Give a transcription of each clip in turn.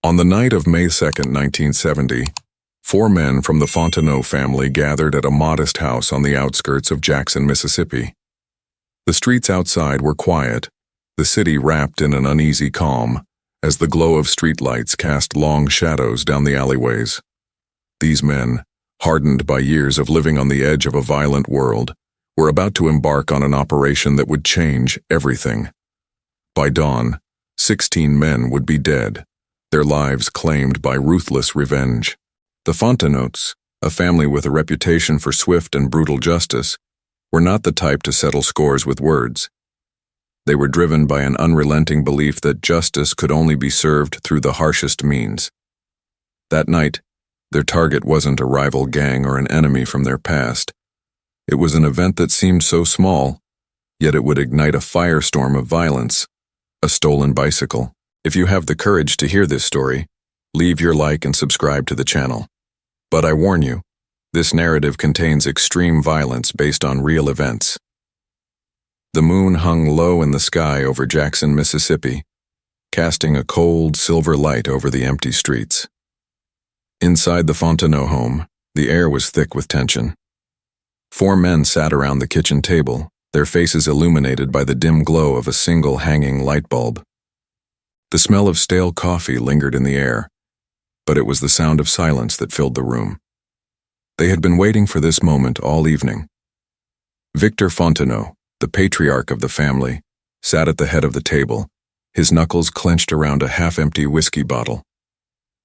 On the night of May 2nd, 1970, four men from the Fontenot family gathered at a modest house on the outskirts of Jackson, Mississippi. The streets outside were quiet, the city wrapped in an uneasy calm, as the glow of streetlights cast long shadows down the alleyways. These men, hardened by years of living on the edge of a violent world, were about to embark on an operation that would change everything. By dawn, 16 men would be dead, their lives claimed by ruthless revenge. The Fontenots, a family with a reputation for swift and brutal justice, were not the type to settle scores with words. They were driven by an unrelenting belief that justice could only be served through the harshest means. That night, their target wasn't a rival gang or an enemy from their past. It was an event that seemed so small, yet it would ignite a firestorm of violence: a stolen bicycle. If you have the courage to hear this story, leave your like and subscribe to the channel. But I warn you, this narrative contains extreme violence based on real events. The moon hung low in the sky over Jackson, Mississippi, casting a cold, silver light over the empty streets. Inside the Fontenot home, the air was thick with tension. Four men sat around the kitchen table, their faces illuminated by the dim glow of a single hanging light bulb. The smell of stale coffee lingered in the air, but it was the sound of silence that filled the room. They had been waiting for this moment all evening. Victor Fontenot, the patriarch of the family, sat at the head of the table, his knuckles clenched around a half-empty whiskey bottle.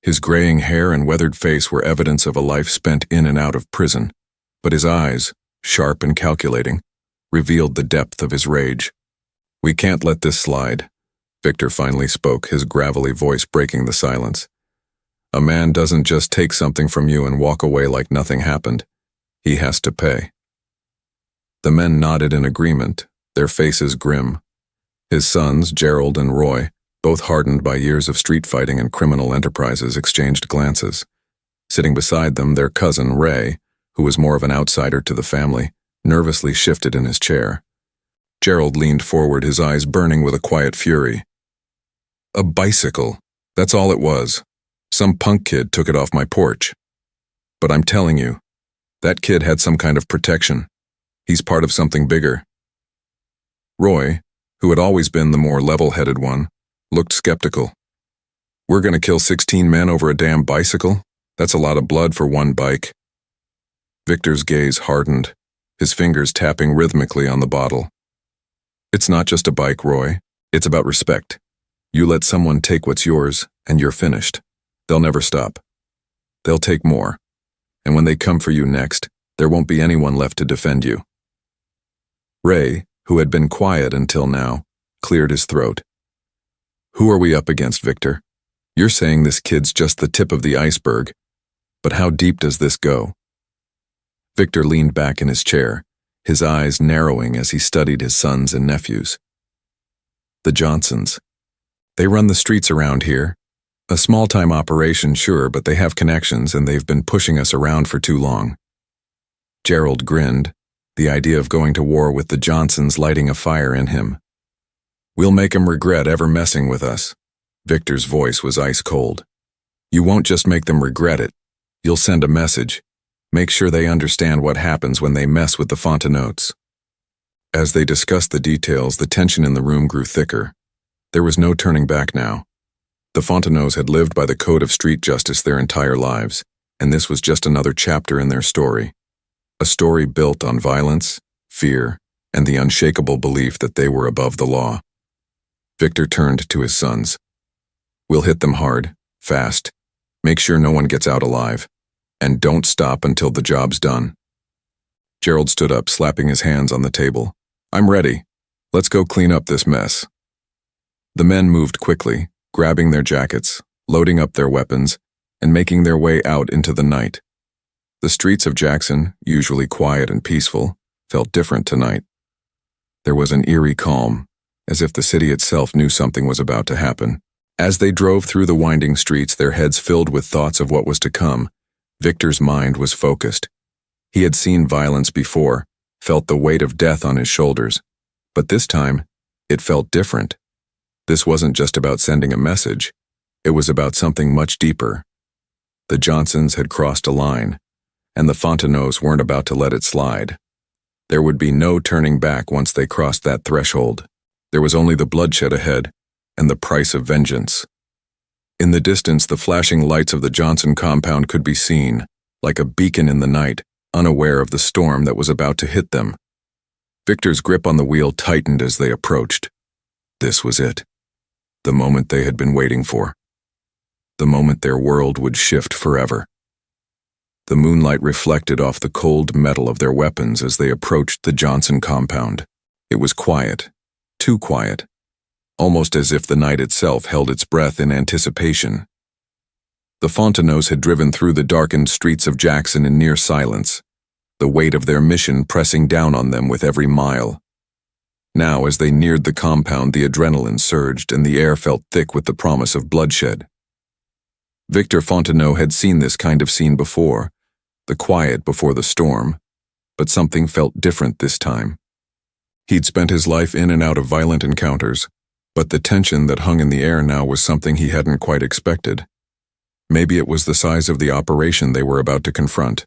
His graying hair and weathered face were evidence of a life spent in and out of prison, but his eyes, sharp and calculating, revealed the depth of his rage. "We can't let this slide," Victor finally spoke, his gravelly voice breaking the silence. "A man doesn't just take something from you and walk away like nothing happened. He has to pay." The men nodded in agreement, their faces grim. His sons, Gerald and Roy, both hardened by years of street fighting and criminal enterprises, exchanged glances. Sitting beside them, their cousin, Ray, who was more of an outsider to the family, nervously shifted in his chair. Gerald leaned forward, his eyes burning with a quiet fury. "A bicycle, that's all it was. Some punk kid took it off my porch. But I'm telling you, that kid had some kind of protection. He's part of something bigger." Roy, who had always been the more level-headed one, looked skeptical. "We're gonna kill 16 men over a damn bicycle? That's a lot of blood for one bike." Victor's gaze hardened, his fingers tapping rhythmically on the bottle. "It's not just a bike, Roy. It's about respect. You let someone take what's yours, and you're finished. They'll never stop. They'll take more. And when they come for you next, there won't be anyone left to defend you." Ray, who had been quiet until now, cleared his throat. "Who are we up against, Victor? You're saying this kid's just the tip of the iceberg, but how deep does this go?" Victor leaned back in his chair, his eyes narrowing as he studied his sons and nephews. "The Johnsons. They run the streets around here. A small-time operation, sure, but they have connections and they've been pushing us around for too long." Gerald grinned, the idea of going to war with the Johnsons lighting a fire in him. "We'll make 'em regret ever messing with us." Victor's voice was ice cold. "You won't just make them regret it. You'll send a message. Make sure they understand what happens when they mess with the Fontenots." As they discussed the details, the tension in the room grew thicker. There was no turning back now. The Fontenots had lived by the code of street justice their entire lives, and this was just another chapter in their story. A story built on violence, fear, and the unshakable belief that they were above the law. Victor turned to his sons. "We'll hit them hard, fast. Make sure no one gets out alive. And don't stop until the job's done." Gerald stood up, slapping his hands on the table. "I'm ready. Let's go clean up this mess." The men moved quickly, grabbing their jackets, loading up their weapons, and making their way out into the night. The streets of Jackson, usually quiet and peaceful, felt different tonight. There was an eerie calm, as if the city itself knew something was about to happen. As they drove through the winding streets, their heads filled with thoughts of what was to come, Victor's mind was focused. He had seen violence before, felt the weight of death on his shoulders, but this time, it felt different. This wasn't just about sending a message. It was about something much deeper. The Johnsons had crossed a line, and the Fontenots weren't about to let it slide. There would be no turning back once they crossed that threshold. There was only the bloodshed ahead, and the price of vengeance. In the distance, the flashing lights of the Johnson compound could be seen, like a beacon in the night, unaware of the storm that was about to hit them. Victor's grip on the wheel tightened as they approached. This was it. The moment they had been waiting for. The moment their world would shift forever. The moonlight reflected off the cold metal of their weapons as they approached the Johnson compound. It was quiet, too quiet, almost as if the night itself held its breath in anticipation. The Fontenots had driven through the darkened streets of Jackson in near silence, the weight of their mission pressing down on them with every mile. Now, as they neared the compound, the adrenaline surged and the air felt thick with the promise of bloodshed. Victor Fontenot had seen this kind of scene before, the quiet before the storm, but something felt different this time. He'd spent his life in and out of violent encounters, but the tension that hung in the air now was something he hadn't quite expected. Maybe it was the size of the operation they were about to confront,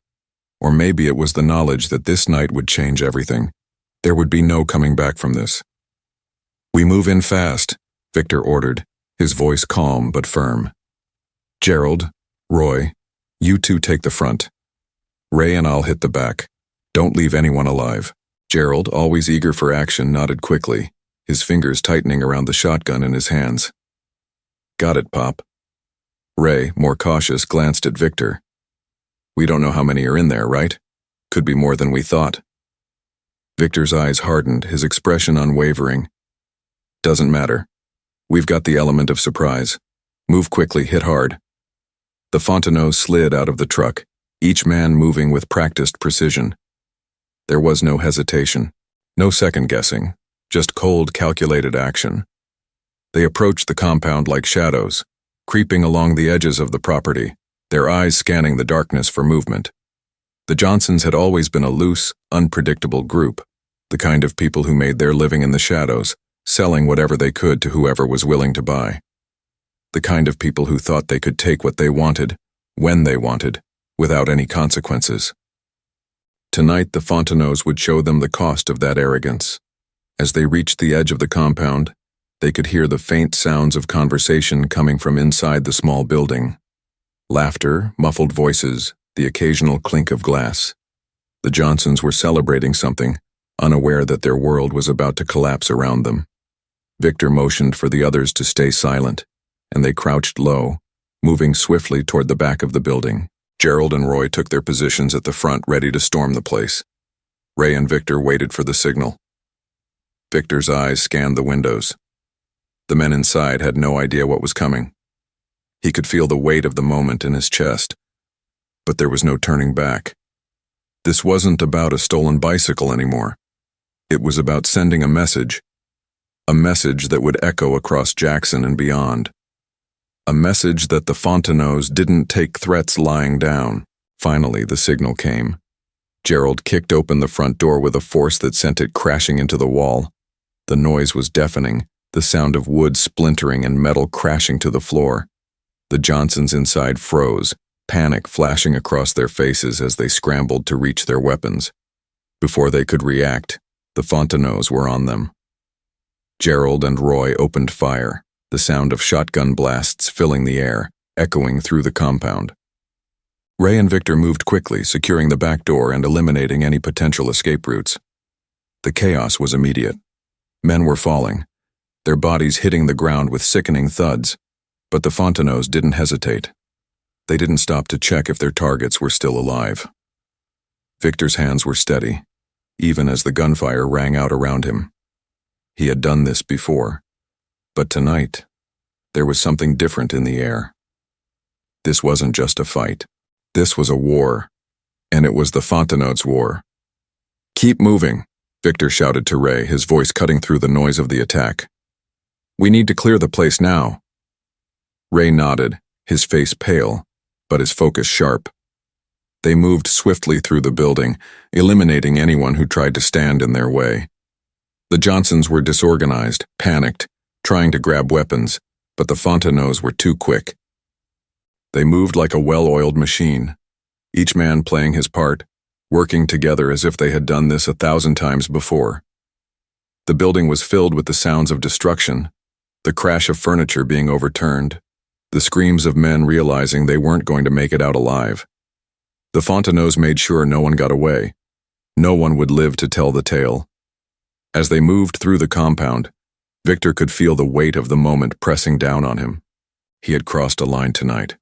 or maybe it was the knowledge that this night would change everything. There would be no coming back from this. "We move in fast," Victor ordered, his voice calm but firm. "Gerald, Roy, you two take the front. Ray and I'll hit the back. Don't leave anyone alive." Gerald, always eager for action, nodded quickly, his fingers tightening around the shotgun in his hands. "Got it, Pop." Ray, more cautious, glanced at Victor. "We don't know how many are in there, right? Could be more than we thought." Victor's eyes hardened, his expression unwavering. "Doesn't matter. We've got the element of surprise. Move quickly, hit hard." The Fontenot slid out of the truck, each man moving with practiced precision. There was no hesitation, no second-guessing, just cold, calculated action. They approached the compound like shadows, creeping along the edges of the property, their eyes scanning the darkness for movement. The Johnsons had always been a loose, unpredictable group, the kind of people who made their living in the shadows, selling whatever they could to whoever was willing to buy. The kind of people who thought they could take what they wanted, when they wanted, without any consequences. Tonight, the Fontenots would show them the cost of that arrogance. As they reached the edge of the compound, they could hear the faint sounds of conversation coming from inside the small building. Laughter, muffled voices, the occasional clink of glass. The Johnsons were celebrating something, unaware that their world was about to collapse around them. Victor motioned for the others to stay silent, and they crouched low, moving swiftly toward the back of the building. Gerald and Roy took their positions at the front, ready to storm the place. Ray and Victor waited for the signal. Victor's eyes scanned the windows. The men inside had no idea what was coming. He could feel the weight of the moment in his chest, but there was no turning back. This wasn't about a stolen bicycle anymore. It was about sending a message that would echo across Jackson and beyond. A message that the Fontenots didn't take threats lying down. Finally, the signal came. Gerald kicked open the front door with a force that sent it crashing into the wall. The noise was deafening, the sound of wood splintering and metal crashing to the floor. The Johnsons inside froze, panic flashing across their faces as they scrambled to reach their weapons. Before they could react, the Fontenots were on them. Gerald and Roy opened fire, the sound of shotgun blasts filling the air, echoing through the compound. Ray and Victor moved quickly, securing the back door and eliminating any potential escape routes. The chaos was immediate. Men were falling, their bodies hitting the ground with sickening thuds, but the Fontenots didn't hesitate. They didn't stop to check if their targets were still alive. Victor's hands were steady, even as the gunfire rang out around him. He had done this before, but tonight, there was something different in the air. This wasn't just a fight. This was a war, and it was the Fontenots' war. "Keep moving," Victor shouted to Ray, his voice cutting through the noise of the attack. "We need to clear the place now." Ray nodded, his face pale, but his focus sharp. They moved swiftly through the building, eliminating anyone who tried to stand in their way. The Johnsons were disorganized, panicked, trying to grab weapons, But the Fontenots were too quick. They moved like a well-oiled machine, each man playing his part, working together as if they had done this 1,000 times before. The building was filled with the sounds of destruction, the crash of furniture being overturned, the screams of men realizing they weren't going to make it out alive. The Fontenots made sure no one got away. No one would live to tell the tale. As they moved through the compound, Victor could feel the weight of the moment pressing down on him. He had crossed a line tonight.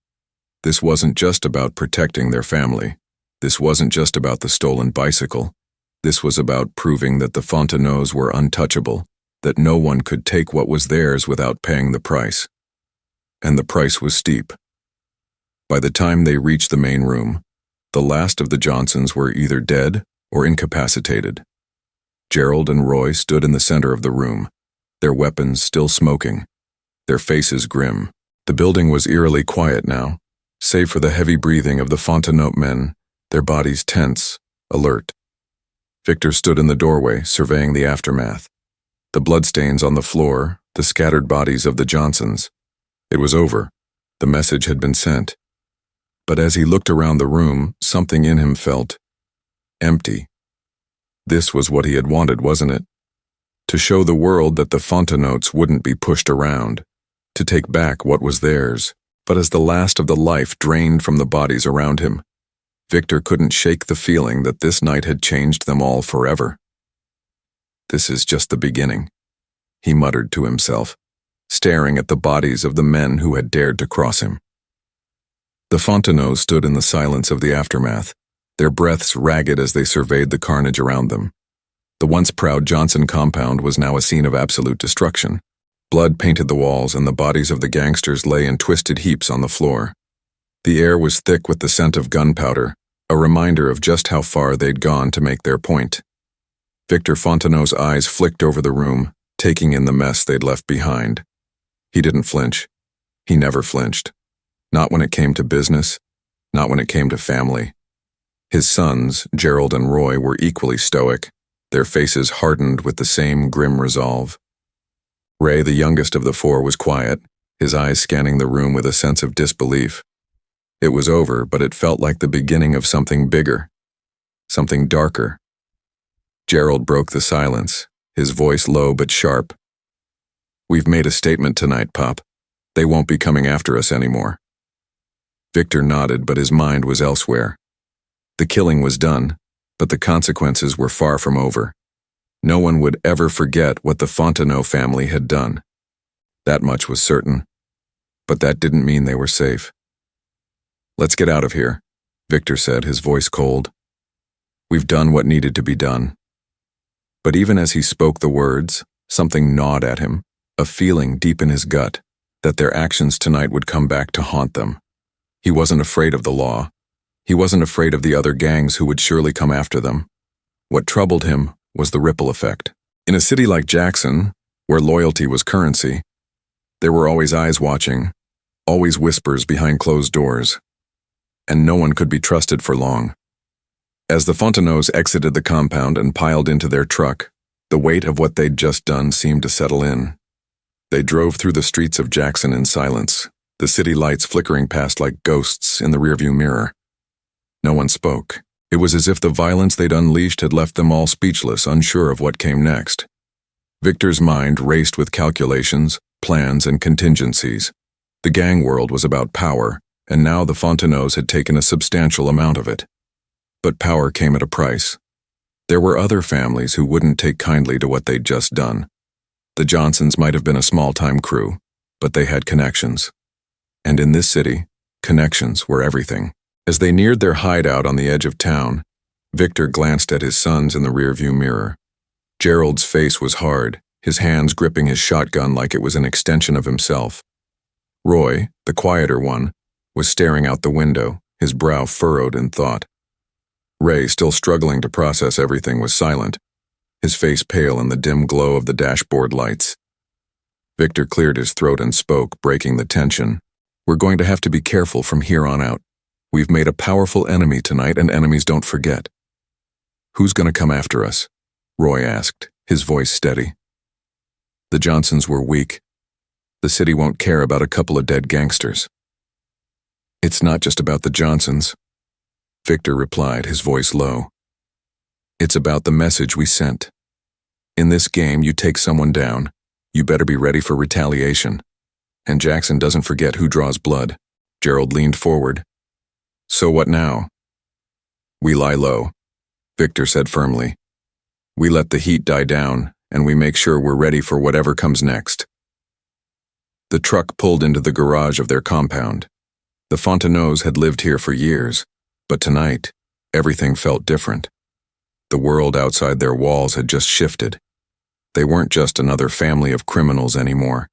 This wasn't just about protecting their family. This wasn't just about the stolen bicycle. This was about proving that the Fontenots were untouchable, that no one could take what was theirs without paying the price. And the price was steep. By the time they reached the main room, the last of the Johnsons were either dead or incapacitated. Gerald and Roy stood in the center of the room, their weapons still smoking, their faces grim. The building was eerily quiet now, save for the heavy breathing of the Fontenot men, their bodies tense, alert. Victor stood in the doorway, surveying the aftermath. The bloodstains on the floor, the scattered bodies of the Johnsons. It was over. The message had been sent. But as he looked around the room, something in him felt empty. This was what he had wanted, wasn't it? To show the world that the Fontenots wouldn't be pushed around, to take back what was theirs. But as the last of the life drained from the bodies around him, Victor couldn't shake the feeling that this night had changed them all forever. This is just the beginning, he muttered to himself, staring at the bodies of the men who had dared to cross him. The Fontenot stood in the silence of the aftermath, their breaths ragged as they surveyed the carnage around them. The once proud Johnson compound was now a scene of absolute destruction. Blood painted the walls, and the bodies of the gangsters lay in twisted heaps on the floor. The air was thick with the scent of gunpowder, a reminder of just how far they'd gone to make their point. Victor Fontenot's eyes flicked over the room, taking in the mess they'd left behind. He didn't flinch. He never flinched. Not when it came to business, not when it came to family. His sons, Gerald and Roy, were equally stoic, their faces hardened with the same grim resolve. Ray, the youngest of the four, was quiet, his eyes scanning the room with a sense of disbelief. It was over, but it felt like the beginning of something bigger, something darker. Gerald broke the silence, his voice low but sharp. "We've made a statement tonight, Pop. They won't be coming after us anymore." Victor nodded, but his mind was elsewhere. The killing was done, but the consequences were far from over. No one would ever forget what the Fontenot family had done. That much was certain. But that didn't mean they were safe. "Let's get out of here," Victor said, his voice cold. "We've done what needed to be done." But even as he spoke the words, something gnawed at him, a feeling deep in his gut that their actions tonight would come back to haunt them. He wasn't afraid of the law. He wasn't afraid of the other gangs who would surely come after them. What troubled him was the ripple effect. In a city like Jackson, where loyalty was currency, there were always eyes watching, always whispers behind closed doors, and no one could be trusted for long. As the Fontenots exited the compound and piled into their truck, the weight of what they'd just done seemed to settle in. They drove through the streets of Jackson in silence, the city lights flickering past like ghosts in the rearview mirror. No one spoke. It was as if the violence they'd unleashed had left them all speechless, unsure of what came next. Victor's mind raced with calculations, plans, and contingencies. The gang world was about power, and now the Fontenots had taken a substantial amount of it. But power came at a price. There were other families who wouldn't take kindly to what they'd just done. The Johnsons might have been a small-time crew, but they had connections. And in this city, connections were everything. As they neared their hideout on the edge of town, Victor glanced at his sons in the rearview mirror. Gerald's face was hard, his hands gripping his shotgun like it was an extension of himself. Roy, the quieter one, was staring out the window, his brow furrowed in thought. Ray, still struggling to process everything, was silent, his face pale in the dim glow of the dashboard lights. Victor cleared his throat and spoke, breaking the tension. "We're going to have to be careful from here on out. We've made a powerful enemy tonight, and enemies don't forget." "Who's going to come after us?" Roy asked, his voice steady. The Johnsons were weak. The city won't care about a couple of dead gangsters. It's not just about the Johnsons, Victor replied, his voice low. It's about the message we sent. In this game, you take someone down, you better be ready for retaliation. And Jackson doesn't forget who draws blood. Gerald leaned forward. So what now? We lie low, Victor said firmly. We let the heat die down, and we make sure we're ready for whatever comes next. The truck pulled into the garage of their compound. The Fontenots had lived here for years, but tonight, everything felt different. The world outside their walls had just shifted. They weren't just another family of criminals anymore.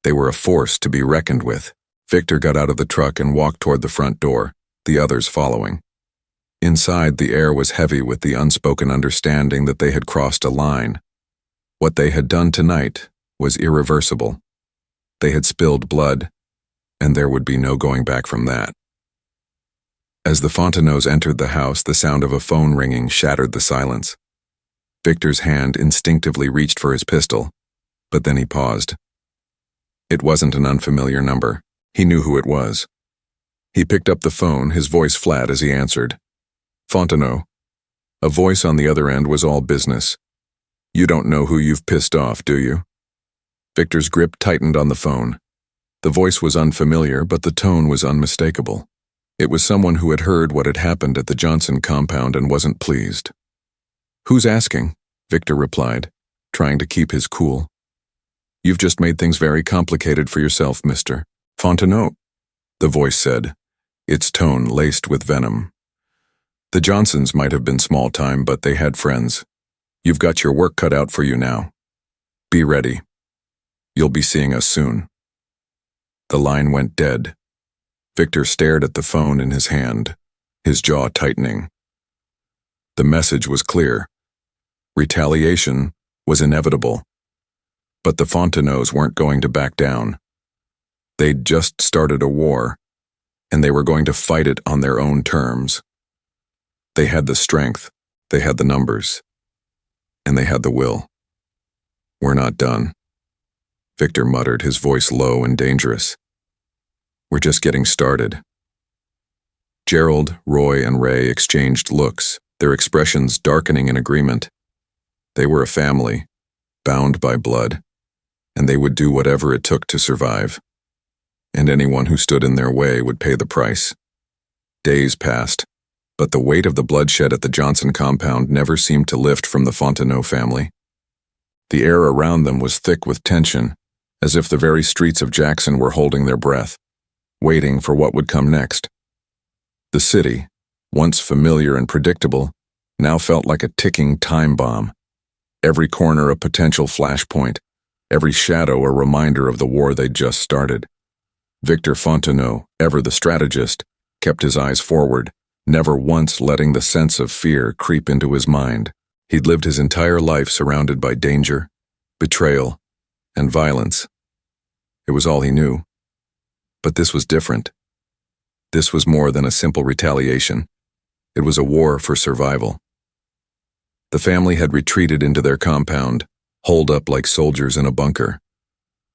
They were a force to be reckoned with. Victor got out of the truck and walked toward the front door, the others following. Inside, the air was heavy with the unspoken understanding that they had crossed a line. What they had done tonight was irreversible. They had spilled blood, and there would be no going back from that. As the Fontenots entered the house, the sound of a phone ringing shattered the silence. Victor's hand instinctively reached for his pistol, but then he paused. It wasn't an unfamiliar number. He knew who it was. He picked up the phone, his voice flat as he answered. Fontenot. A voice on the other end was all business. You don't know who you've pissed off, do you? Victor's grip tightened on the phone. The voice was unfamiliar, but the tone was unmistakable. It was someone who had heard what had happened at the Johnson compound and wasn't pleased. Who's asking? Victor replied, trying to keep his cool. You've just made things very complicated for yourself, Mr. Fontenot, the voice said, its tone laced with venom. The Johnsons might have been small time, but they had friends. You've got your work cut out for you now. Be ready. You'll be seeing us soon. The line went dead. Victor stared at the phone in his hand, his jaw tightening. The message was clear. Retaliation was inevitable. But the Fontenots weren't going to back down. They'd just started a war, and they were going to fight it on their own terms. They had the strength, they had the numbers, and they had the will. We're not done, Victor muttered, his voice low and dangerous. We're just getting started. Gerald, Roy, and Ray exchanged looks, their expressions darkening in agreement. They were a family, bound by blood, and they would do whatever it took to survive. And anyone who stood in their way would pay the price. Days passed, but the weight of the bloodshed at the Johnson compound never seemed to lift from the Fontenot family. The air around them was thick with tension, as if the very streets of Jackson were holding their breath, waiting for what would come next. The city, once familiar and predictable, now felt like a ticking time bomb. Every corner a potential flashpoint, every shadow a reminder of the war they'd just started. Victor Fontenot, ever the strategist, kept his eyes forward, never once letting the sense of fear creep into his mind. He'd lived his entire life surrounded by danger, betrayal, and violence. It was all he knew. But this was different. This was more than a simple retaliation. It was a war for survival. The family had retreated into their compound, holed up like soldiers in a bunker.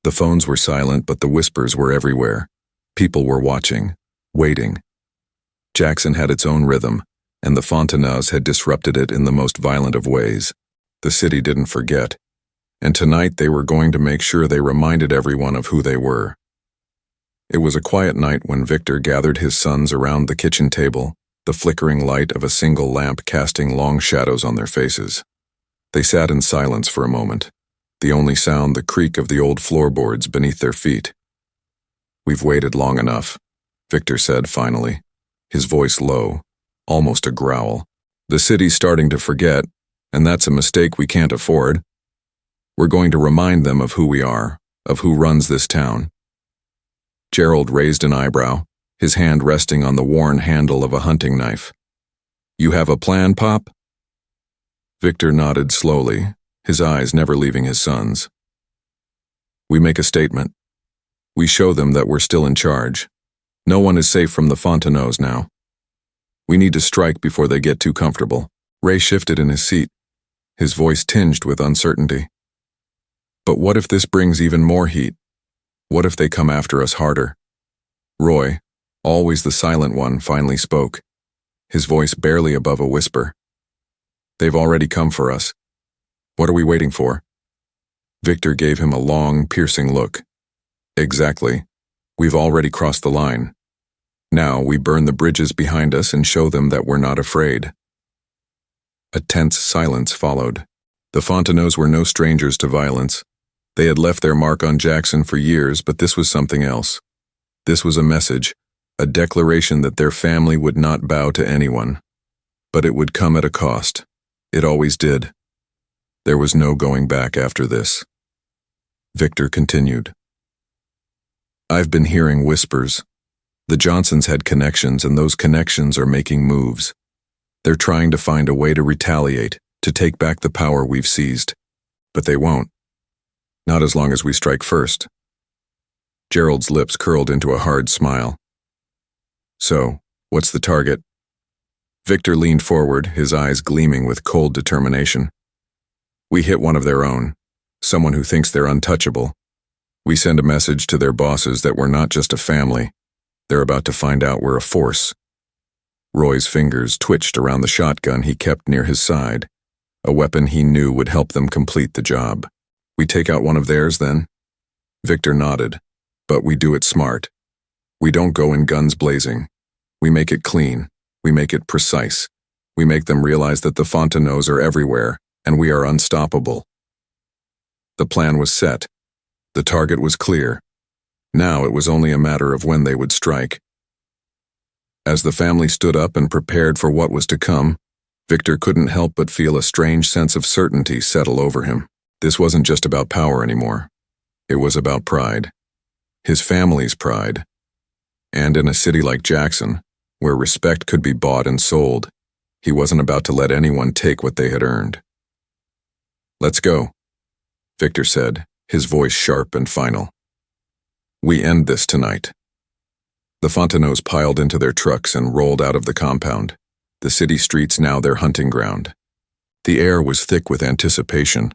The phones were silent, but the whispers were everywhere. People were watching, waiting. Jackson had its own rhythm, and the Fontenots had disrupted it in the most violent of ways. The city didn't forget, and tonight they were going to make sure they reminded everyone of who they were. It was a quiet night when Victor gathered his sons around the kitchen table, the flickering light of a single lamp casting long shadows on their faces. They sat in silence for a moment, the only sound the creak of the old floorboards beneath their feet. We've waited long enough, Victor said finally, his voice low, almost a growl. The city's starting to forget, and that's a mistake we can't afford. We're going to remind them of who we are, of who runs this town. Gerald raised an eyebrow, his hand resting on the worn handle of a hunting knife. You have a plan, Pop? Victor nodded slowly, his eyes never leaving his son's. We make a statement. We show them that we're still in charge. No one is safe from the Fontenots now. We need to strike before they get too comfortable. Ray shifted in his seat, his voice tinged with uncertainty. But what if this brings even more heat? What if they come after us harder? Roy, always the silent one, finally spoke, his voice barely above a whisper. They've already come for us. What are we waiting for? Victor gave him a long, piercing look. Exactly. We've already crossed the line. Now we burn the bridges behind us and show them that we're not afraid. A tense silence followed. The Fontenots were no strangers to violence. They had left their mark on Jackson for years, but this was something else. This was a message, a declaration that their family would not bow to anyone. But it would come at a cost. It always did. There was no going back after this. Victor continued. I've been hearing whispers. The Johnsons had connections, and those connections are making moves. They're trying to find a way to retaliate, to take back the power we've seized. But they won't. Not as long as we strike first. Gerald's lips curled into a hard smile. So, what's the target? Victor leaned forward, his eyes gleaming with cold determination. We hit one of their own, someone who thinks they're untouchable. We send a message to their bosses that we're not just a family. They're about to find out we're a force. Roy's fingers twitched around the shotgun he kept near his side, a weapon he knew would help them complete the job. We take out one of theirs, then? Victor nodded. But we do it smart. We don't go in guns blazing. We make it clean. We make it precise. We make them realize that the Fontenots are everywhere, and we are unstoppable. The plan was set. The target was clear. Now it was only a matter of when they would strike. As the family stood up and prepared for what was to come, Victor couldn't help but feel a strange sense of certainty settle over him. This wasn't just about power anymore. It was about pride. His family's pride. And in a city like Jackson, where respect could be bought and sold, he wasn't about to let anyone take what they had earned. Let's go, Victor said, his voice sharp and final. We end this tonight. The Fontenots piled into their trucks and rolled out of the compound, the city streets now their hunting ground. The air was thick with anticipation,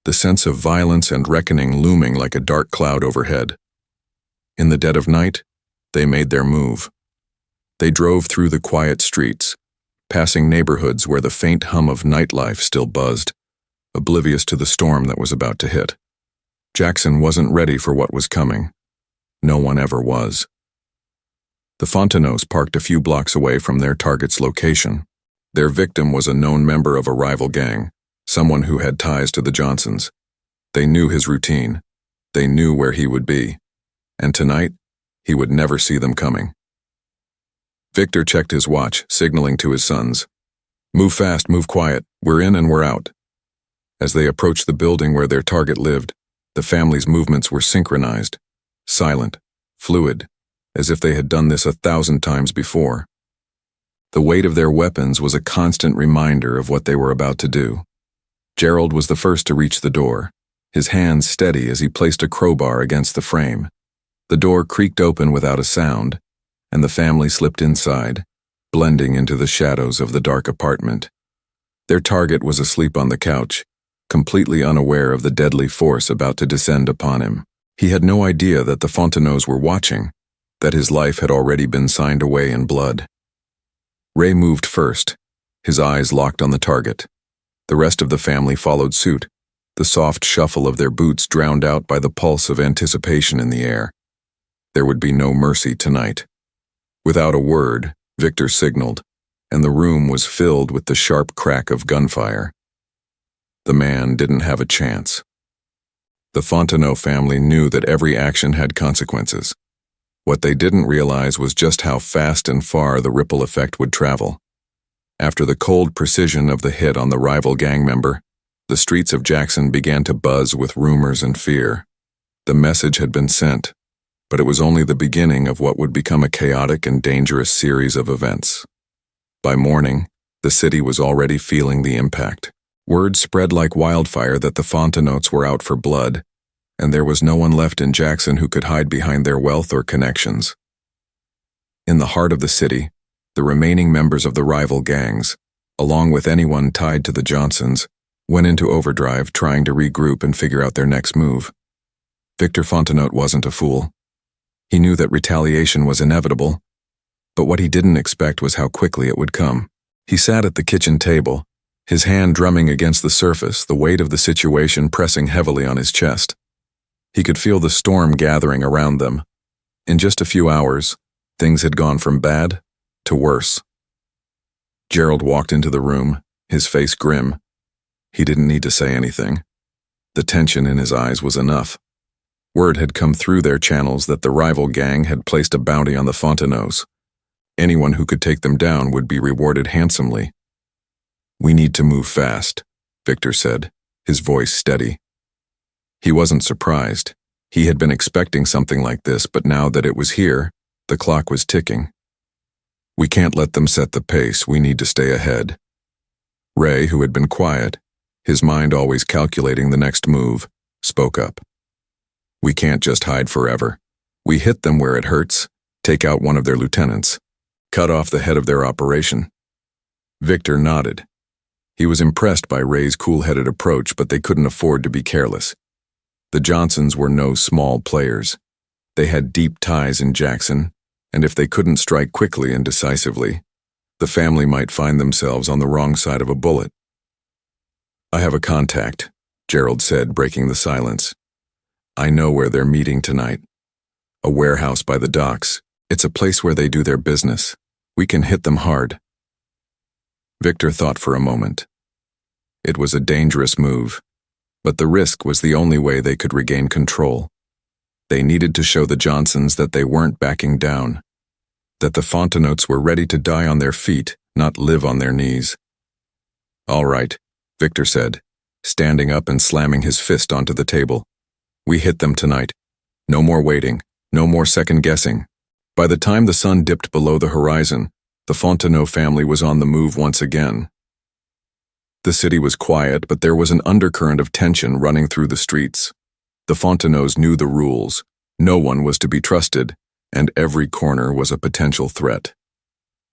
the sense of violence and reckoning looming like a dark cloud overhead. In the dead of night, they made their move. They drove through the quiet streets, passing neighborhoods where the faint hum of nightlife still buzzed, oblivious to the storm that was about to hit. Jackson wasn't ready for what was coming. No one ever was. The Fontenot parked a few blocks away from their target's location. Their victim was a known member of a rival gang, someone who had ties to the Johnsons. They knew his routine. They knew where he would be. And tonight, he would never see them coming. Victor checked his watch, signaling to his sons. Move fast, move quiet. We're in and we're out. As they approached the building where their target lived, the family's movements were synchronized, silent, fluid, as if they had done this 1,000 times before. The weight of their weapons was a constant reminder of what they were about to do. Gerald was the first to reach the door, his hands steady as he placed a crowbar against the frame. The door creaked open without a sound, and the family slipped inside, blending into the shadows of the dark apartment. Their target was asleep on the couch, completely unaware of the deadly force about to descend upon him. He had no idea that the Fontenots were watching, that his life had already been signed away in blood. Ray moved first, his eyes locked on the target. The rest of the family followed suit, the soft shuffle of their boots drowned out by the pulse of anticipation in the air. There would be no mercy tonight. Without a word, Victor signaled, and the room was filled with the sharp crack of gunfire. The man didn't have a chance. The Fontenot family knew that every action had consequences. What they didn't realize was just how fast and far the ripple effect would travel. After the cold precision of the hit on the rival gang member, the streets of Jackson began to buzz with rumors and fear. The message had been sent, but it was only the beginning of what would become a chaotic and dangerous series of events. By morning, the city was already feeling the impact. Word spread like wildfire that the Fontenots were out for blood, and there was no one left in Jackson who could hide behind their wealth or connections. In the heart of the city, the remaining members of the rival gangs, along with anyone tied to the Johnsons, went into overdrive trying to regroup and figure out their next move. Victor Fontenot wasn't a fool. He knew that retaliation was inevitable, but what he didn't expect was how quickly it would come. He sat at the kitchen table, his hand drumming against the surface, the weight of the situation pressing heavily on his chest. He could feel the storm gathering around them. In just a few hours, things had gone from bad to worse. Gerald walked into the room, his face grim. He didn't need to say anything. The tension in his eyes was enough. Word had come through their channels that the rival gang had placed a bounty on the Fontenots. Anyone who could take them down would be rewarded handsomely. "We need to move fast," Victor said, his voice steady. He wasn't surprised. He had been expecting something like this, but now that it was here, the clock was ticking. "We can't let them set the pace. We need to stay ahead." Ray, who had been quiet, his mind always calculating the next move, spoke up. "We can't just hide forever. We hit them where it hurts, take out one of their lieutenants, cut off the head of their operation." Victor nodded. He was impressed by Ray's cool-headed approach, but they couldn't afford to be careless. The Johnsons were no small players. They had deep ties in Jackson, and if they couldn't strike quickly and decisively, the family might find themselves on the wrong side of a bullet. "I have a contact," Gerald said, breaking the silence. "I know where they're meeting tonight. A warehouse by the docks. It's a place where they do their business. We can hit them hard." Victor thought for a moment. It was a dangerous move, but the risk was the only way they could regain control. They needed to show the Johnsons that they weren't backing down, that the Fontenots were ready to die on their feet, not live on their knees. "All right," Victor said, standing up and slamming his fist onto the table. "We hit them tonight. No more waiting, no more second-guessing." By the time the sun dipped below the horizon, the Fontenot family was on the move once again. The city was quiet, but there was an undercurrent of tension running through the streets. The Fontenots knew the rules. No one was to be trusted, and every corner was a potential threat.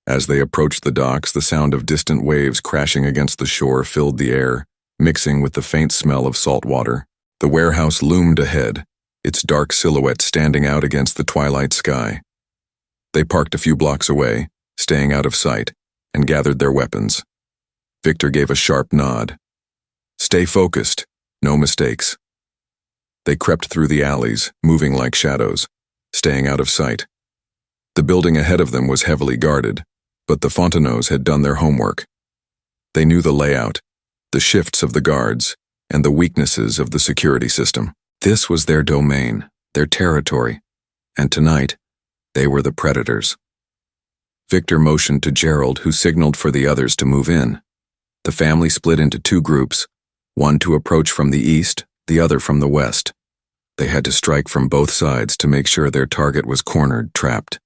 As they approached the docks, the sound of distant waves crashing against the shore filled the air, mixing with the faint smell of salt water. The warehouse loomed ahead, its dark silhouette standing out against the twilight sky. They parked a few blocks away, staying out of sight, and gathered their weapons. Victor gave a sharp nod. "Stay focused, no mistakes." They crept through the alleys, moving like shadows, staying out of sight. The building ahead of them was heavily guarded, but the Fontenots had done their homework. They knew the layout, the shifts of the guards, and the weaknesses of the security system. This was their domain, their territory, and tonight, they were the predators. Victor motioned to Gerald, who signaled for the others to move in. The family split into two groups, one to approach from the east, the other from the west. They had to strike from both sides to make sure their target was cornered, trapped.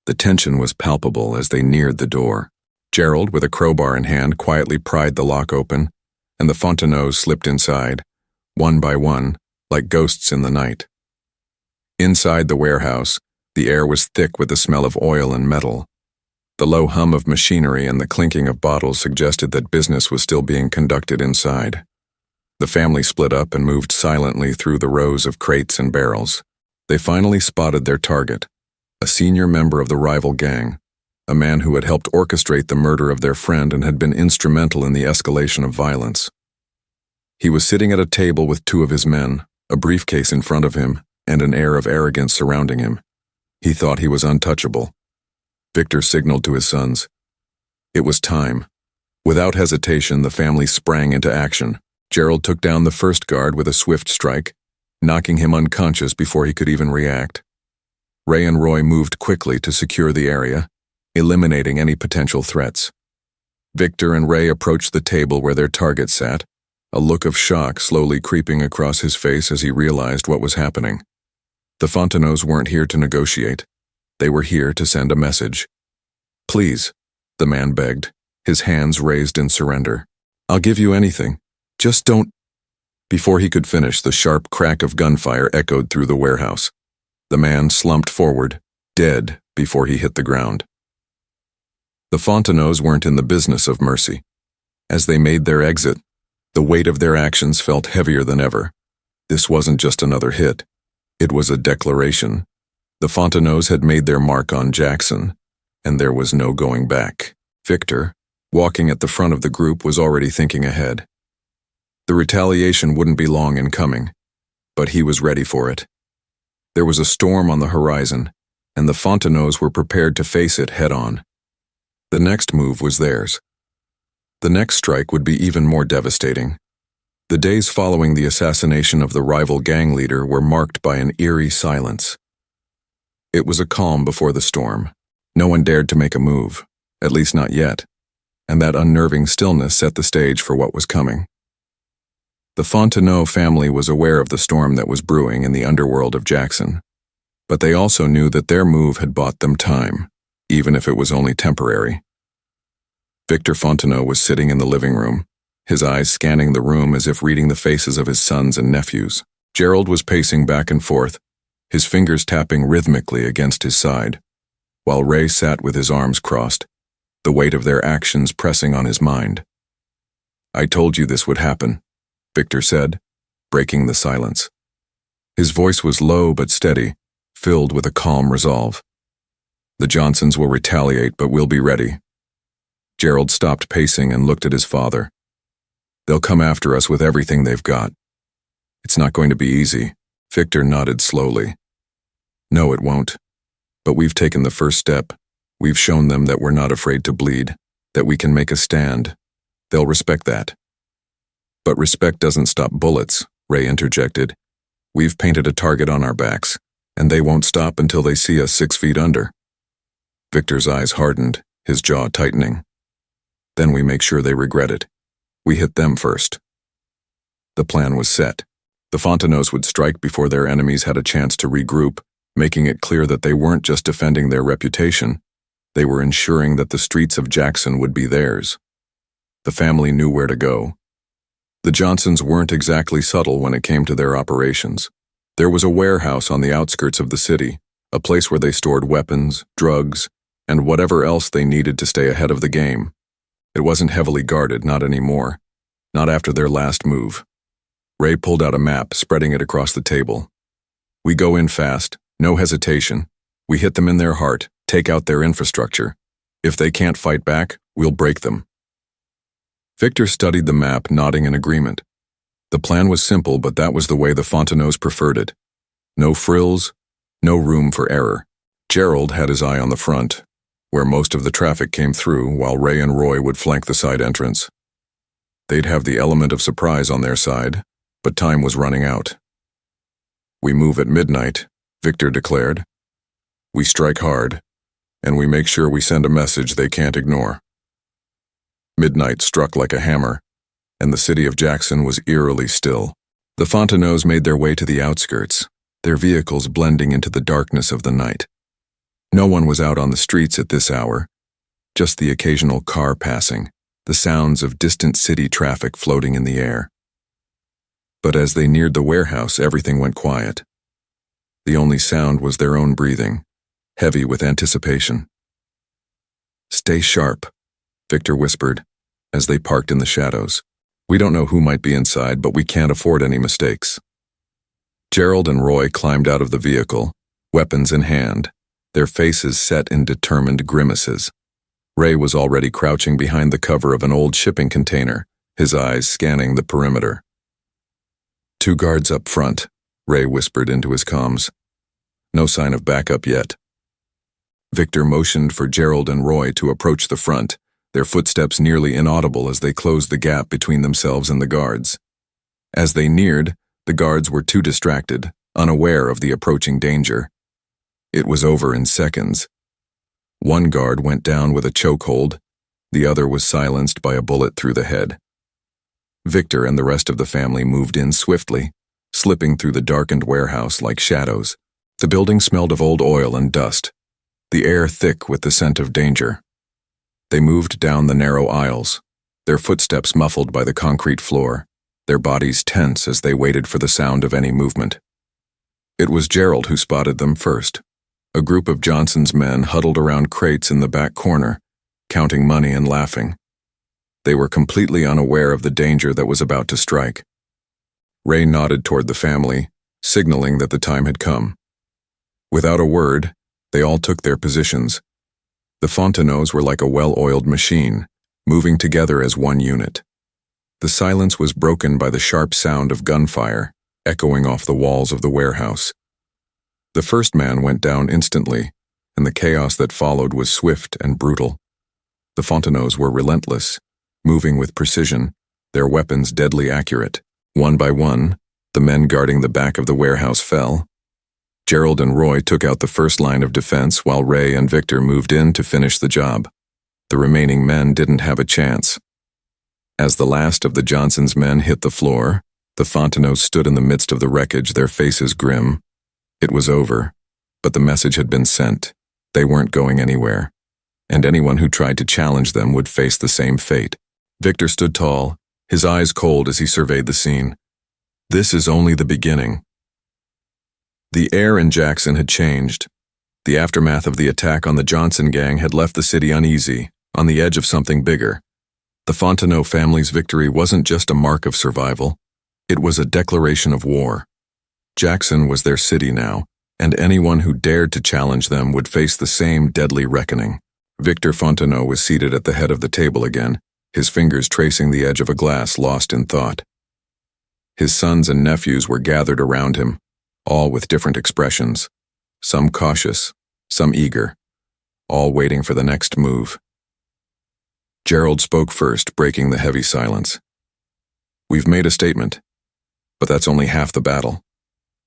The tension was palpable as they neared the door. Gerald, with a crowbar in hand, quietly pried the lock open, and the Fontenots slipped inside, one by one, like ghosts in the night. Inside the warehouse, the air was thick with the smell of oil and metal. The low hum of machinery and the clinking of bottles suggested that business was still being conducted inside. The family split up and moved silently through the rows of crates and barrels. They finally spotted their target, a senior member of the rival gang, a man who had helped orchestrate the murder of their friend and had been instrumental in the escalation of violence. He was sitting at a table with two of his men, a briefcase in front of him, and an air of arrogance surrounding him. He thought he was untouchable. Victor signaled to his sons. It was time. Without hesitation, the family sprang into action. Gerald took down the first guard with a swift strike, knocking him unconscious before he could even react. Ray and Roy moved quickly to secure the area, eliminating any potential threats. Victor and Ray approached the table where their target sat, a look of shock slowly creeping across his face as he realized what was happening. The Fontenots weren't here to negotiate. They were here to send a message. "Please," the man begged, his hands raised in surrender. "I'll give you anything. Just don't—" Before he could finish, the sharp crack of gunfire echoed through the warehouse. The man slumped forward, dead, before he hit the ground. The Fontenot weren't in the business of mercy. As they made their exit, the weight of their actions felt heavier than ever. This wasn't just another hit. It was a declaration. The Fontenots had made their mark on Jackson, and there was no going back. Victor, walking at the front of the group, was already thinking ahead. The retaliation wouldn't be long in coming, but he was ready for it. There was a storm on the horizon, and the Fontenots were prepared to face it head-on. The next move was theirs. The next strike would be even more devastating. The days following the assassination of the rival gang leader were marked by an eerie silence. It was a calm before the storm. No one dared to make a move, at least not yet, and that unnerving stillness set the stage for what was coming. The Fontenot family was aware of the storm that was brewing in the underworld of Jackson, but they also knew that their move had bought them time, even if it was only temporary. Victor Fontenot was sitting in the living room, his eyes scanning the room as if reading the faces of his sons and nephews. Gerald was pacing back and forth, his fingers tapping rhythmically against his side, while Ray sat with his arms crossed, the weight of their actions pressing on his mind. "I told you this would happen," Victor said, breaking the silence. His voice was low but steady, filled with a calm resolve. "The Johnsons will retaliate, but we'll be ready." Gerald stopped pacing and looked at his father. "They'll come after us with everything they've got. It's not going to be easy." Victor nodded slowly. "No, it won't. But we've taken the first step. We've shown them that we're not afraid to bleed, that we can make a stand. They'll respect that." "But respect doesn't stop bullets," Ray interjected. "We've painted a target on our backs, and they won't stop until they see us 6 feet under." Victor's eyes hardened, his jaw tightening. "Then we make sure they regret it. We hit them first." The plan was set. The Fontenots would strike before their enemies had a chance to regroup, making it clear that they weren't just defending their reputation, they were ensuring that the streets of Jackson would be theirs. The family knew where to go. The Johnsons weren't exactly subtle when it came to their operations. There was a warehouse on the outskirts of the city, a place where they stored weapons, drugs, and whatever else they needed to stay ahead of the game. It wasn't heavily guarded, not anymore. Not after their last move. Ray pulled out a map, spreading it across the table. "We go in fast, no hesitation. We hit them in their heart, take out their infrastructure. If they can't fight back, we'll break them." Victor studied the map, nodding in agreement. The plan was simple, but that was the way the Fontenots preferred it. No frills, no room for error. Gerald had his eye on the front, where most of the traffic came through, while Ray and Roy would flank the side entrance. They'd have the element of surprise on their side, but time was running out. "We move at midnight," Victor declared. "We strike hard, and we make sure we send a message they can't ignore." Midnight struck like a hammer, and the city of Jackson was eerily still. The Fontenots made their way to the outskirts, their vehicles blending into the darkness of the night. No one was out on the streets at this hour, just the occasional car passing, the sounds of distant city traffic floating in the air. But as they neared the warehouse, everything went quiet. The only sound was their own breathing, heavy with anticipation. "Stay sharp," Victor whispered, as they parked in the shadows. "We don't know who might be inside, but we can't afford any mistakes." Gerald and Roy climbed out of the vehicle, weapons in hand, their faces set in determined grimaces. Ray was already crouching behind the cover of an old shipping container, his eyes scanning the perimeter. "2 guards up front," Ray whispered into his comms. "No sign of backup yet." Victor motioned for Gerald and Roy to approach the front, their footsteps nearly inaudible as they closed the gap between themselves and the guards. As they neared, the guards were too distracted, unaware of the approaching danger. It was over in seconds. One guard went down with a chokehold, the other was silenced by a bullet through the head. Victor and the rest of the family moved in swiftly, slipping through the darkened warehouse like shadows. The building smelled of old oil and dust, the air thick with the scent of danger. They moved down the narrow aisles, their footsteps muffled by the concrete floor, their bodies tense as they waited for the sound of any movement. It was Gerald who spotted them first. A group of Johnson's men huddled around crates in the back corner, counting money and laughing. They were completely unaware of the danger that was about to strike. Ray nodded toward the family, signaling that the time had come. Without a word, they all took their positions. The Fontenots were like a well-oiled machine, moving together as one unit. The silence was broken by the sharp sound of gunfire, echoing off the walls of the warehouse. The first man went down instantly, and the chaos that followed was swift and brutal. The Fontenots were relentless, moving with precision, their weapons deadly accurate. One by one, the men guarding the back of the warehouse fell. Gerald and Roy took out the first line of defense while Ray and Victor moved in to finish the job. The remaining men didn't have a chance. As the last of the Johnsons' men hit the floor, the Fontenots stood in the midst of the wreckage, their faces grim. It was over, but the message had been sent. They weren't going anywhere, and anyone who tried to challenge them would face the same fate. Victor stood tall, his eyes cold as he surveyed the scene. This is only the beginning. The air in Jackson had changed. The aftermath of the attack on the Johnson gang had left the city uneasy, on the edge of something bigger. The Fontenot family's victory wasn't just a mark of survival. It was a declaration of war. Jackson was their city now, and anyone who dared to challenge them would face the same deadly reckoning. Victor Fontenot was seated at the head of the table again, his fingers tracing the edge of a glass, lost in thought. His sons and nephews were gathered around him, all with different expressions, some cautious, some eager, all waiting for the next move. Gerald spoke first, breaking the heavy silence. We've made a statement, but that's only half the battle.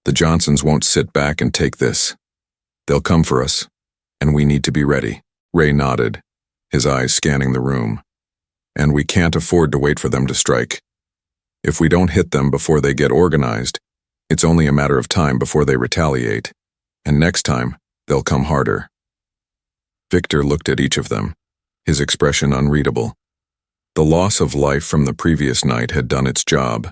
The Johnsons won't sit back and take this. They'll come for us, and we need to be ready. Ray nodded, his eyes scanning the room. And we can't afford to wait for them to strike. If we don't hit them before they get organized, it's only a matter of time before they retaliate, and next time, they'll come harder. Victor looked at each of them, his expression unreadable. The loss of life from the previous night had done its job.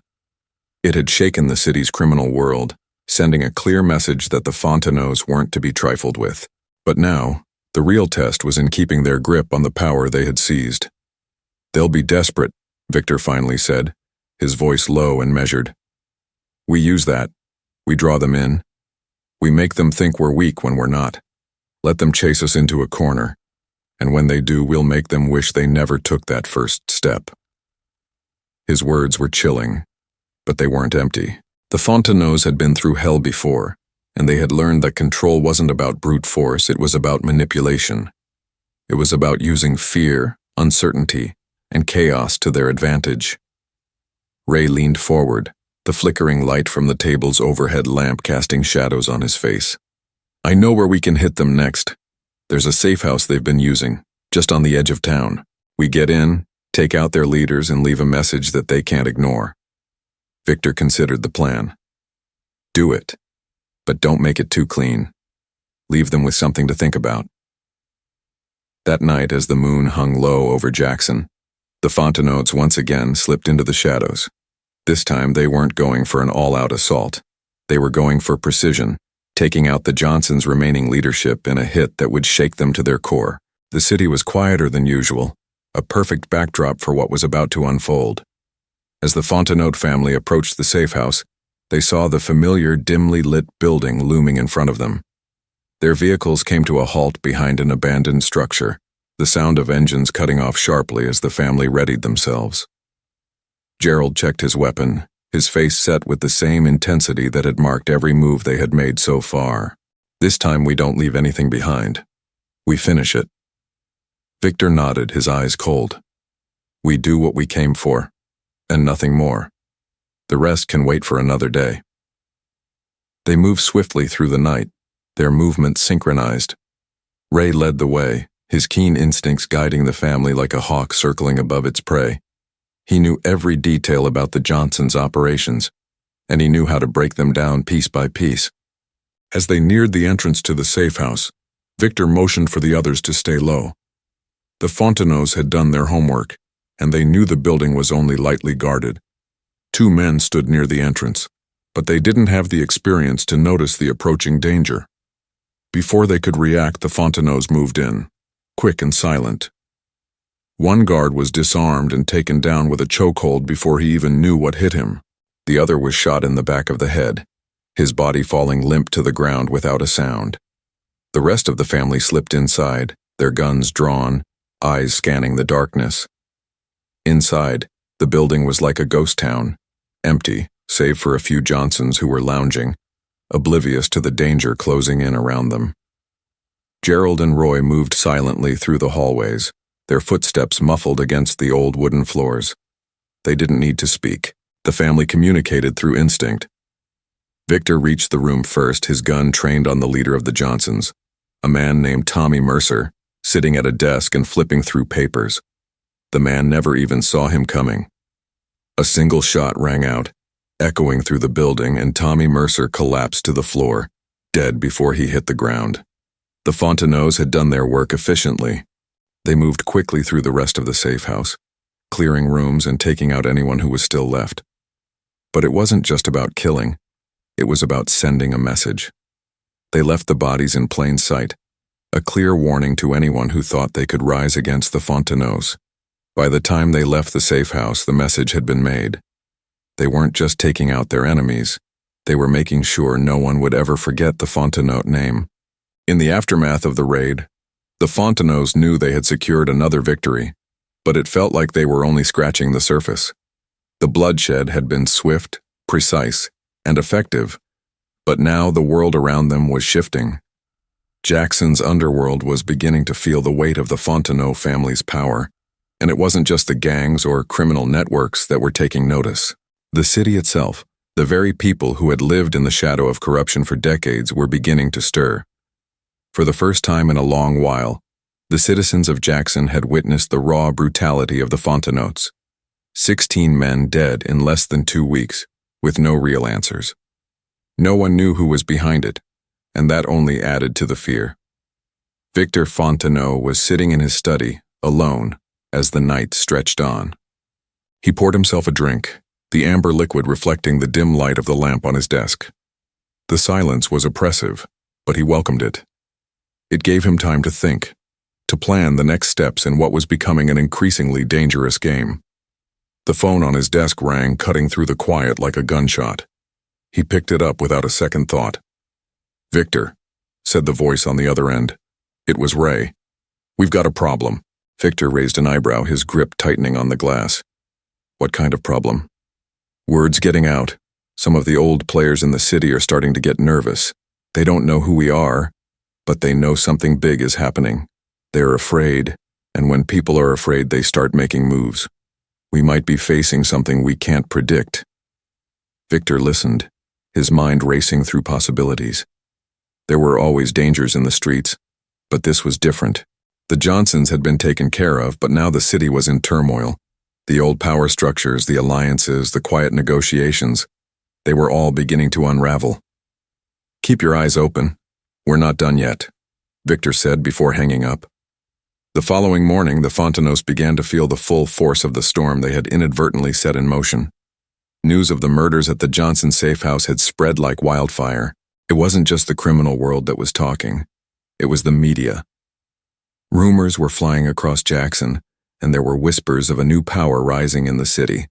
It had shaken the city's criminal world, sending a clear message that the Fontenots weren't to be trifled with. But now, the real test was in keeping their grip on the power they had seized. They'll be desperate, Victor finally said, his voice low and measured. We use that. We draw them in. We make them think we're weak when we're not. Let them chase us into a corner. And when they do, we'll make them wish they never took that first step. His words were chilling, but they weren't empty. The Fontenots had been through hell before, and they had learned that control wasn't about brute force, it was about manipulation. It was about using fear, uncertainty, and chaos to their advantage. Ray leaned forward, the flickering light from the table's overhead lamp casting shadows on his face. I know where we can hit them next. There's a safe house they've been using, just on the edge of town. We get in, take out their leaders, and leave a message that they can't ignore. Victor considered the plan. Do it, but don't make it too clean. Leave them with something to think about. That night, as the moon hung low over Jackson, the Fontenots once again slipped into the shadows. This time they weren't going for an all-out assault. They were going for precision, taking out the Johnsons' remaining leadership in a hit that would shake them to their core. The city was quieter than usual, a perfect backdrop for what was about to unfold. As the Fontenot family approached the safe house, they saw the familiar, dimly lit building looming in front of them. Their vehicles came to a halt behind an abandoned structure, the sound of engines cutting off sharply as the family readied themselves. Gerald checked his weapon, his face set with the same intensity that had marked every move they had made so far. This time we don't leave anything behind. We finish it. Victor nodded, his eyes cold. We do what we came for, and nothing more. The rest can wait for another day. They moved swiftly through the night, their movements synchronized. Ray led the way, his keen instincts guiding the family like a hawk circling above its prey. He knew every detail about the Johnsons' operations, and he knew how to break them down piece by piece. As they neared the entrance to the safe house, Victor motioned for the others to stay low. The Fontenots had done their homework, and they knew the building was only lightly guarded. 2 men stood near the entrance, but they didn't have the experience to notice the approaching danger. Before they could react, the Fontenots moved in, quick and silent. One guard was disarmed and taken down with a chokehold before he even knew what hit him. The other was shot in the back of the head, his body falling limp to the ground without a sound. The rest of the family slipped inside, their guns drawn, eyes scanning the darkness. Inside, the building was like a ghost town, empty, save for a few Johnsons who were lounging, oblivious to the danger closing in around them. Gerald and Roy moved silently through the hallways, their footsteps muffled against the old wooden floors. They didn't need to speak. The family communicated through instinct. Victor reached the room first, his gun trained on the leader of the Johnsons, a man named Tommy Mercer, sitting at a desk and flipping through papers. The man never even saw him coming. A single shot rang out, echoing through the building, and Tommy Mercer collapsed to the floor, dead before he hit the ground. The Fontenots had done their work efficiently. They moved quickly through the rest of the safe house, clearing rooms and taking out anyone who was still left. But it wasn't just about killing. It was about sending a message. They left the bodies in plain sight, a clear warning to anyone who thought they could rise against the Fontenots. By the time they left the safe house, the message had been made. They weren't just taking out their enemies. They were making sure no one would ever forget the Fontenot name. In the aftermath of the raid, the Fontenots knew they had secured another victory, but it felt like they were only scratching the surface. The bloodshed had been swift, precise, and effective, but now the world around them was shifting. Jackson's underworld was beginning to feel the weight of the Fontenot family's power, and it wasn't just the gangs or criminal networks that were taking notice. The city itself, the very people who had lived in the shadow of corruption for decades, were beginning to stir. For the first time in a long while, the citizens of Jackson had witnessed the raw brutality of the Fontenots. 16 men dead in less than 2 weeks, with no real answers. No one knew who was behind it, and that only added to the fear. Victor Fontenot was sitting in his study, alone, as the night stretched on. He poured himself a drink, the amber liquid reflecting the dim light of the lamp on his desk. The silence was oppressive, but he welcomed it. It gave him time to think, to plan the next steps in what was becoming an increasingly dangerous game. The phone on his desk rang, cutting through the quiet like a gunshot. He picked it up without a second thought. "Victor," said the voice on the other end. It was Ray. "We've got a problem." Victor raised an eyebrow, his grip tightening on the glass. "What kind of problem?" "Word's getting out. Some of the old players in the city are starting to get nervous. They don't know who we are, but they know something big is happening. They're afraid, and when people are afraid, they start making moves. We might be facing something we can't predict." Victor listened, his mind racing through possibilities. There were always dangers in the streets, but this was different. The Johnsons had been taken care of, but now the city was in turmoil. The old power structures, the alliances, the quiet negotiations, they were all beginning to unravel. "Keep your eyes open. We're not done yet," Victor said before hanging up. The following morning, the Fontenots began to feel the full force of the storm they had inadvertently set in motion. News of the murders at the Johnson safe house had spread like wildfire. It wasn't just the criminal world that was talking. It was the media. Rumors were flying across Jackson, and there were whispers of a new power rising in the city.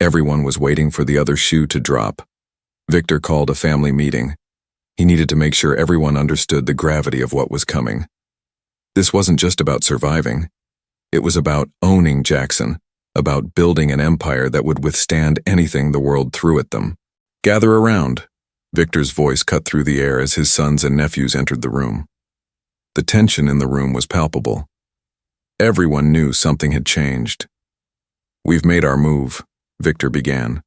Everyone was waiting for the other shoe to drop. Victor called a family meeting. He needed to make sure everyone understood the gravity of what was coming. This wasn't just about surviving. It was about owning Jackson, about building an empire that would withstand anything the world threw at them. "Gather around," Victor's voice cut through the air as his sons and nephews entered the room. The tension in the room was palpable. Everyone knew something had changed. "We've made our move," Victor began.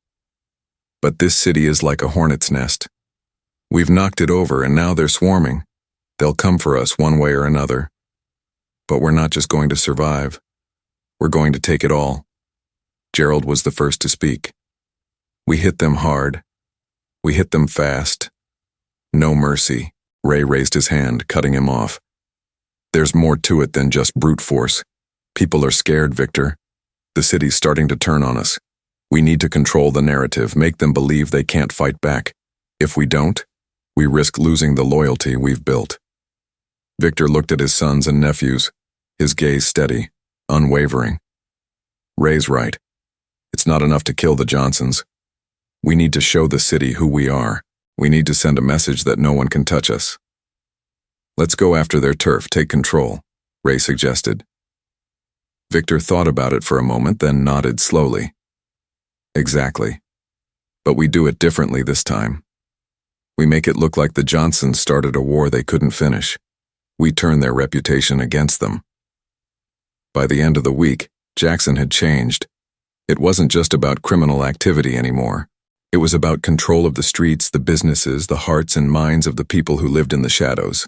"But this city is like a hornet's nest. We've knocked it over, and now they're swarming. They'll come for us one way or another. But we're not just going to survive. We're going to take it all." Gerald was the first to speak. "We hit them hard. We hit them fast. No mercy." Ray raised his hand, cutting him off. "There's more to it than just brute force. People are scared, Victor. The city's starting to turn on us. We need to control the narrative, make them believe they can't fight back. If we don't, we risk losing the loyalty we've built." Victor looked at his sons and nephews, his gaze steady, unwavering. "Ray's right. It's not enough to kill the Johnsons. We need to show the city who we are. We need to send a message that no one can touch us. Let's go after their turf, take control, Ray suggested. Victor thought about it for a moment, then nodded slowly. Exactly. But we do it differently this time. We make it look like the Johnsons started a war they couldn't finish. We turn their reputation against them. By the end of the week, Jackson had changed. It wasn't just about criminal activity anymore. It was about control of the streets, the businesses, the hearts and minds of the people who lived in the shadows.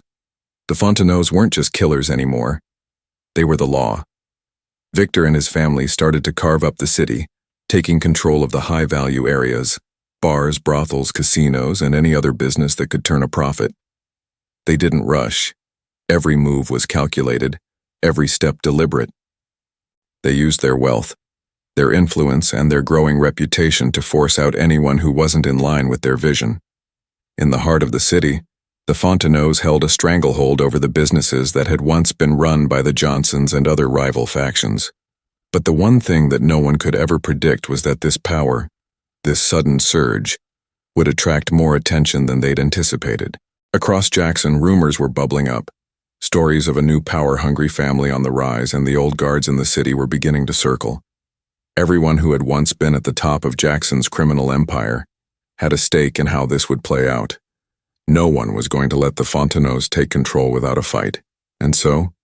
The Fontenots weren't just killers anymore. They were the law. Victor and his family started to carve up the city, taking control of the high-value areas, bars, brothels, casinos, and any other business that could turn a profit. They didn't rush. Every move was calculated, every step deliberate. They used their wealth, their influence, and their growing reputation to force out anyone who wasn't in line with their vision. In the heart of the city, the Fontenots held a stranglehold over the businesses that had once been run by the Johnsons and other rival factions. But the one thing that no one could ever predict was that this power, this sudden surge, would attract more attention than they'd anticipated. Across Jackson, rumors were bubbling up. Stories of a new power-hungry family on the rise, and the old guards in the city were beginning to circle. Everyone who had once been at the top of Jackson's criminal empire had a stake in how this would play out. No one was going to let the Fontenot take control without a fight. And so,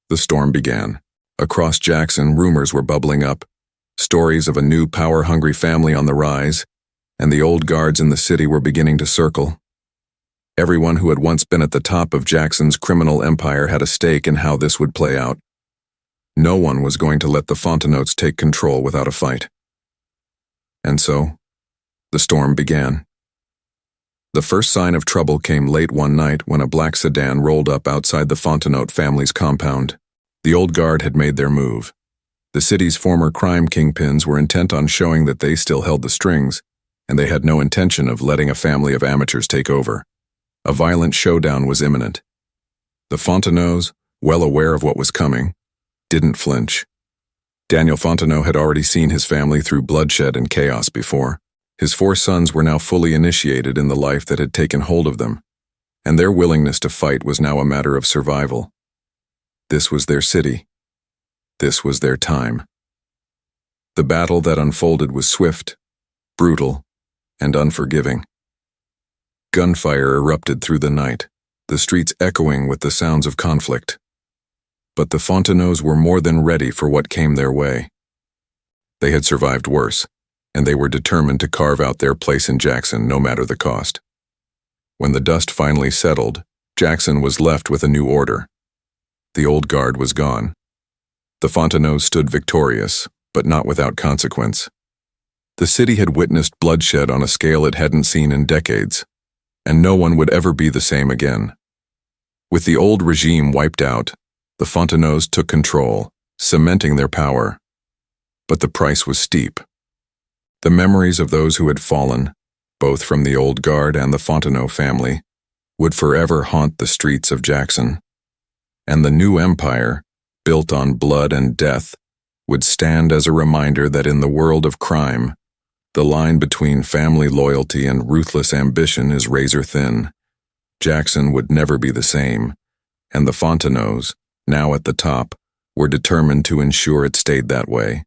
the storm began. Across Jackson, rumors were bubbling up. Stories of a new power-hungry family on the rise, and the old guards in the city were beginning to circle. Everyone who had once been at the top of Jackson's criminal empire had a stake in how this would play out. No one was going to let the Fontenots take control without a fight. And so, the storm began. The first sign of trouble came late one night when a black sedan rolled up outside the Fontenot family's compound. The old guard had made their move. The city's former crime kingpins were intent on showing that they still held the strings, and they had no intention of letting a family of amateurs take over. A violent showdown was imminent. The Fontenots, well aware of what was coming, didn't flinch. Daniel Fontenot had already seen his family through bloodshed and chaos before. His 4 sons were now fully initiated in the life that had taken hold of them, and their willingness to fight was now a matter of survival. This was their city. This was their time. The battle that unfolded was swift, brutal, and unforgiving. Gunfire erupted through the night, the streets echoing with the sounds of conflict. But the Fontenots were more than ready for what came their way. They had survived worse, and they were determined to carve out their place in Jackson no matter the cost. When the dust finally settled, Jackson was left with a new order. The old guard was gone. The Fontenots stood victorious, but not without consequence. The city had witnessed bloodshed on a scale it hadn't seen in decades, and no one would ever be the same again. With the old regime wiped out, the Fontenots took control, cementing their power. But the price was steep. The memories of those who had fallen, both from the old guard and the Fontenot family, would forever haunt the streets of Jackson. And the new empire, built on blood and death, would stand as a reminder that in the world of crime, the line between family loyalty and ruthless ambition is razor thin. Jackson would never be the same, and the Fontenots, now at the top, were determined to ensure it stayed that way.